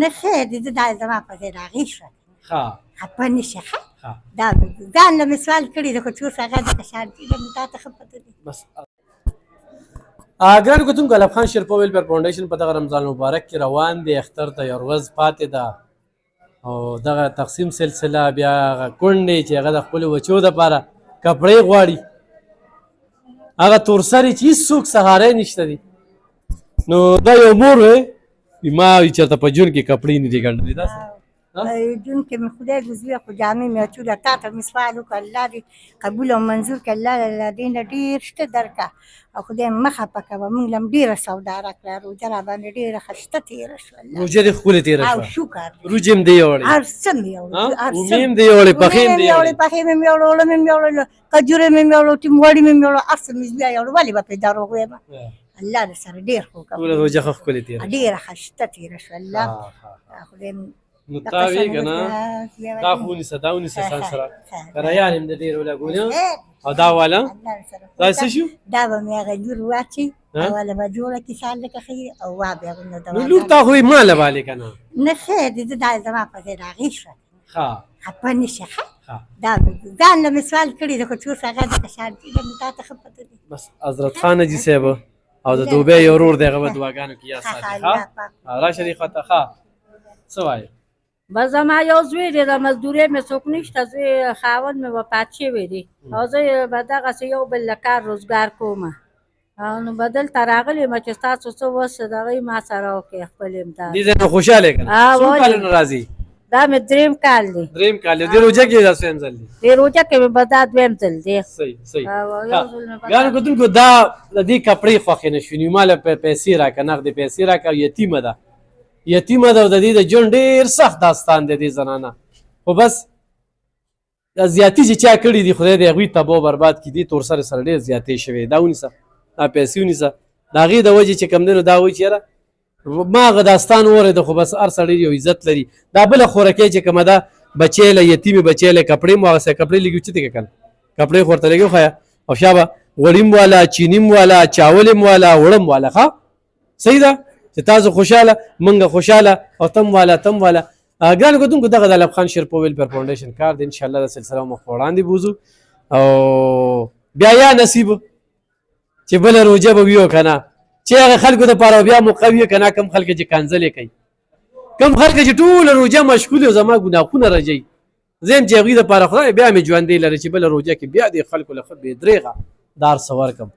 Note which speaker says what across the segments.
Speaker 1: نه خیر دې دا زما په ځای راغی شوه خفه نه شي ښه دا ځان له مې سوال کړي د خو څو هغه دغه شان دي نو تا ته ښه پته دي
Speaker 2: بس ګرانو کتونکو علب خان شیرپا ویلفیر فاونډیشن په دغه رمضان مبارک کې روان دی اختر ته یو ورځ پاتې ده او دغه تقسیم سلسله بیا هغه کونډې چې هغه د خپلو بچو دپاره کپړې غواړي هغه تورسرې چې هېڅوک سهاری نشته دي نو دا یو مور وی ما وي چېرته په ژوند کې کپړې نه دي ګنډلې داسې
Speaker 1: ژوند کې مې خدای ګزوي خو جامې مې اچوله تا ته مې سوال وکړه الله دې قبول او منظور کړه الله له دې نه ډېر شته درکړه او خدای مه خفه کوه موږ له هم ډېره سودا راکړه روژه راباندې ډېره ښایسته تېره شوه
Speaker 2: روژه دې ښکلې تېره
Speaker 1: او
Speaker 2: شوه
Speaker 1: شکر
Speaker 2: روژې هم دې یوړې
Speaker 1: هر څه مې یوړې
Speaker 2: اومې هم دې یوړې پخې هم دې یوړې
Speaker 1: پخې مې یوړې اوړه مې یوړې کجورې مې یوړې ټینګوړې مې یوړې هر څه مې بیا یوړې ولې به پرې دروغ وایم الله دې سره ډېر ښه وکړه
Speaker 2: ټوله روژه ښه ښکلې تېره
Speaker 1: ډېره ښایسته تېره شوه الله خدای
Speaker 2: نو تا وی که نه دا خو ونیسه دا ونیسه ځان سره کرایان هم د ډېر ولګولې او دا والا دا څه شو
Speaker 1: دا به مې هغه لور واچي اوله به جوړه کړي سال لکه ښه او وا بیا به
Speaker 2: نو لور تا خو یې ما لبالې که نه
Speaker 1: نه خیر دې دا زما په ځای راغی شوه خفه نه شي ښه دا ځان له مې سوال کړي د خو څو هغه دغه شان دي نو تا ته ښه پته دي
Speaker 2: بس حضرت خان حاجي صاحب او د دوبۍ یو ورور دی هغه به دعاګانو کې یاد ساتي ښه راشه دې خواته ښه څه وایې
Speaker 3: بس زما یو زوی دی د مزدورۍ مې څوک نشته زوی خاوند مې وفات شوی دی او زه به دغسې یو بل له کار روزګار کومه نو به دلته راغلی یم چې ستاسو څه وس دغه ما سره وکړئ خپل امداد
Speaker 2: دې ځای نه خوشحاله یې که نه څو کالونه راځي
Speaker 3: دا مې درېیم کال دی
Speaker 2: درېیم کال دی دې روژه کې دا څویم ځل دی
Speaker 3: دې روژه کې مې به دا دویم ځل دی
Speaker 2: صحیح صحیح ګرانو کتونکو دا د دې کپړې خوښې نه شوې نو ما له پیسې راکړه نغدې پیسې راکړه یتیمه ده یتیمه ده او د دې د ژوند ډېر سخت داستان دی دې زنانه خو بس زیاتي چې چا کړي دي خدای دې هغوی تباه او برباد کړي دې تورسرې سره ډېر زیاتې شوې دا ونیسه دا پیسې ونیسه د هغې د وجې چې کوم دی نو دا وایي چې یاره ما هغه داستان واورېده خو بس هر سړی یو عزت لري دا بله خورکۍ چې کومه ده بچی له یتیمې بچی له کپړې مو هغسې کپړې لګي چې دی که کله کپړې خو ورته لګي وښیه او شابه غوړي م والا چیني م والا چاول م والا اوړه م والا ښه صحیح ده چې تاسو خوشحاله منګه خوشحاله او تم والا تم والا ګرانو کتونکو دغه د علب خان شیرپا ویلفیر فاونډیشن کار دی انشاءالله دا سلسله مخ په وړاندې بوځو او بیا یا نصیب چې بله روژه به وي او که نه چې هغه خلکو دپاره بیا موقع وي که نه کم خلک چې کنځلې کوي کم خلک چې ټوله روژه مشغول او زما ګناهونه رجوي زه یم چې هغوی دپاره خدای بیا مې ژوندی لري چې بله روژه کې بیا دې خلکو له ښه بېدرېغه دار څه ورکړم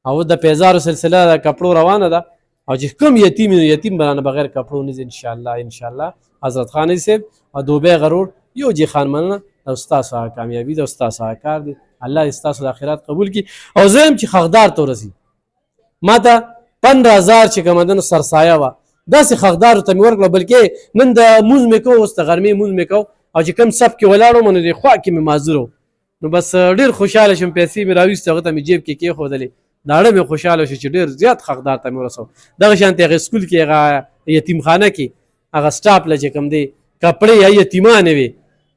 Speaker 2: او د پیزارو سلسله د کپړو روانه ده او چې کوم یتیم یتیم برانه بغیر کپړو نه ځي انشاءالله انشاءالله حضرت خان حاجي صاحب او دوبۍ غرور یو جي خان مننه او ستاسو هغه کامیابي ده او ستاسو هغه کار دی الله دې ستاسو د آخرت قبول کړي او زه یم چې حقدار ته ورسي ما ته 15,000 چې کومه ده نو سرسایه وه داسې حقدارو ته مې ورکړه بلکې نن د مونځ مې کوو اوس د غرمې مونځ مې کوو او چې کوم صف کې ولاړ وم نو دې خوا کې مې معذور و نو بس ډېر خوشحاله شوم پیسې مې راویستې هغه ته مې جیب کې کېښودلې داړه مې خوشحاله شو چې ډېر زیات حقدار ته مې ورسو دغه شانتې هغې سکول کې هغه یتیمخانه کې هغه سټاپ له چې کوم دی کپړې یا یتیمانې وې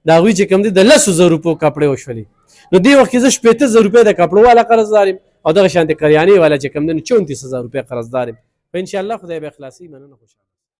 Speaker 2: د هغوی چې کوم دی د 10,000 روپو کپړې وشولې نو دې وخت کې زه 80,000 روپۍ د کپړو والا قرضدار یم او دغه شانتې کریانې والا چې کوم دی نو 34,000 روپۍ قرضدار یم په انشاءالله خدای به اخلاصي مننه خوشحاله